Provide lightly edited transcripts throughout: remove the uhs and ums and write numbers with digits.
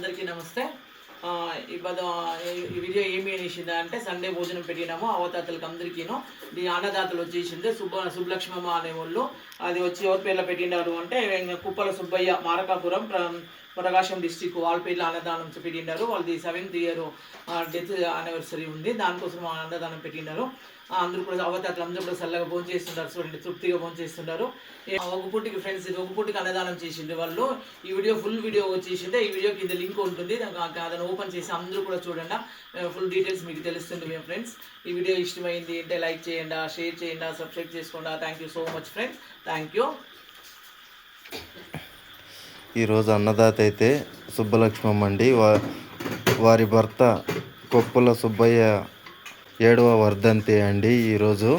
అందరికీ నమస్తే. ఇవాళ ఈ వీడియో ఏమి అనేసిందా అంటే సండే భోజనం పెట్టినాము అవతాతలకు అందరికీను. దీని అన్నదాతలు వచ్చేసింది సుబ్బలక్ష్మమ్మ అనేవాళ్ళు. అది వచ్చి ఎవరి పేర్లో పెట్టినారు అంటే కుప్పల సుబ్బయ్య మారకాపురం ప్రకాశం డిస్టిక్ వాళ్ళ పేర్లు అన్నదానం పెట్టినారు. వాళ్ళది 7th ఇయర్ డెత్ యానివర్సరీ ఉంది, దానికోసం అన్నదానం పెట్టినారు. అందరూ కూడా అవతాతలు అందరూ కూడా చల్లగా భోజనం చేస్తున్నారు, చూడండి తృప్తిగా భోజనం చేస్తున్నారు. ఒక పూటికి ఫ్రెండ్స్ ఒక పూటికి అన్నదానం చేసిండు వాళ్ళు. ఈ వీడియో ఫుల్ వీడియో వచ్చేసింది, ఈ వీడియో కింద లింక్ ఉంటుంది, దాన్ని ఓపెన్ చేసి అందరూ కూడా చూడండి. ఫుల్ డీటెయిల్స్ మీకు తెలుస్తుంది మేము ఫ్రెండ్స్. ఈ వీడియో ఇష్టమైంది అంటే లైక్ చేయండి, షేర్ చేయండి, సబ్స్క్రైబ్ చేసుకోండి. Thank you so much friends, thank you. ఈరోజు అన్నదాత అయితే సుబ్బలక్ష్మమ్మ అండి. వారి భర్త కొప్పుల సుబ్బయ్య 7వ వర్ధంతి అండి. ఈరోజు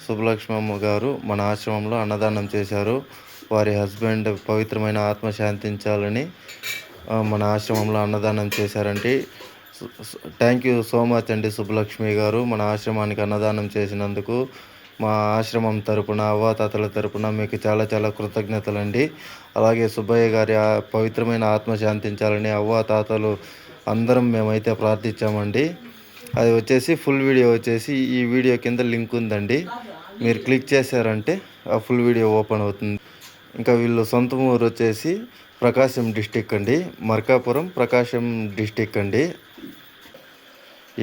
సుబ్బలక్ష్మమ్మ గారు మన ఆశ్రమంలో అన్నదానం చేశారు. వారి హస్బెండ్ పవిత్రమైన ఆత్మ శాంతించాలని మన ఆశ్రమంలో అన్నదానం చేశారండి. థ్యాంక్ యూ సో మచ్ అండి సుబ్బలక్ష్మి గారు, మన ఆశ్రమానికి అన్నదానం చేసినందుకు. మా ఆశ్రమం తరపున అవ్వాతాతల తరపున మీకు చాలా చాలా కృతజ్ఞతలండి. అలాగే సుబ్బయ్య గారి పవిత్రమైన ఆత్మ శాంతించాలని అవ్వాతాతలు అందరం మేమైతే ప్రార్థించామండి. అది వచ్చేసి ఫుల్ వీడియో వచ్చేసి ఈ వీడియో కింద లింక్ ఉందండి, మీరు క్లిక్ చేశారంటే ఆ ఫుల్ వీడియో ఓపెన్ అవుతుంది. ఇంకా వీళ్ళు సొంత ఊరు వచ్చేసి ప్రకాశం డిస్టిక్ అండి, మార్కాపురం ప్రకాశం డిస్టిక్ అండి.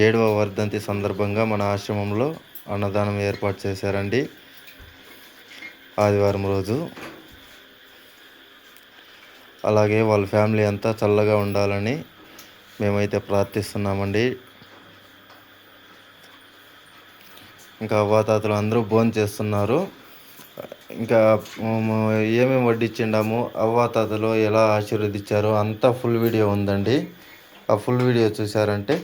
7వ వర్ధంతి సందర్భంగా మన ఆశ్రమంలో అన్నదానం ఏర్పాటు చేశారండి ఆదివారం రోజు. అలాగే వాళ్ళ ఫ్యామిలీ అంతా చల్లగా ఉండాలని మేమైతే ప్రార్థిస్తున్నామండి. ఇంకా అవ్వాతాతలు అందరూ భోజనం చేస్తున్నారు. ఇంకా ఏమేమి వడ్డించిండాము, అవ్వాతాతలు ఎలా ఆశీర్వదించారో అంతా ఫుల్ వీడియో ఉందండి. ఆ ఫుల్ వీడియో చూసారంటే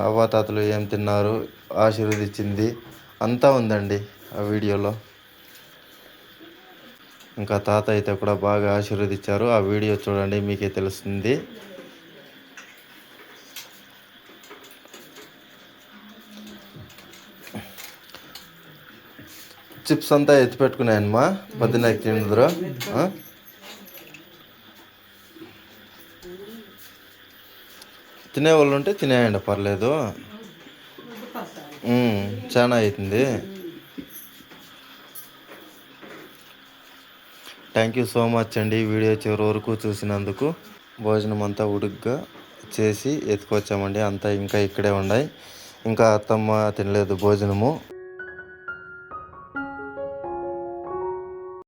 అవ్వాతాతలు ఏం తిన్నారు, ఆశీర్వదించింది అంతా ఉందండి ఆ వీడియోలో. ఇంకా తాత అయితే కూడా బాగా ఆశీర్వదించారు, ఆ వీడియో చూడండి మీకే తెలుస్తుంది. చిప్స్ అంతా ఎత్తి పెట్టుకున్నాయమ్మా, పొద్దున్న తిందురు. తినేవాళ్ళు ఉంటే తినేయండి, పర్లేదు. చాలా అవుతుంది. థ్యాంక్ యూ సో మచ్ అండి వీడియో చివరి వరకు చూసినందుకు. భోజనం అంతా ఉడుగ్గా చేసి ఎత్తుకొచ్చామండి, అంతా ఇంకా ఇక్కడే ఉన్నాయి. ఇంకా అత్తమ్మ తినలేదు భోజనము.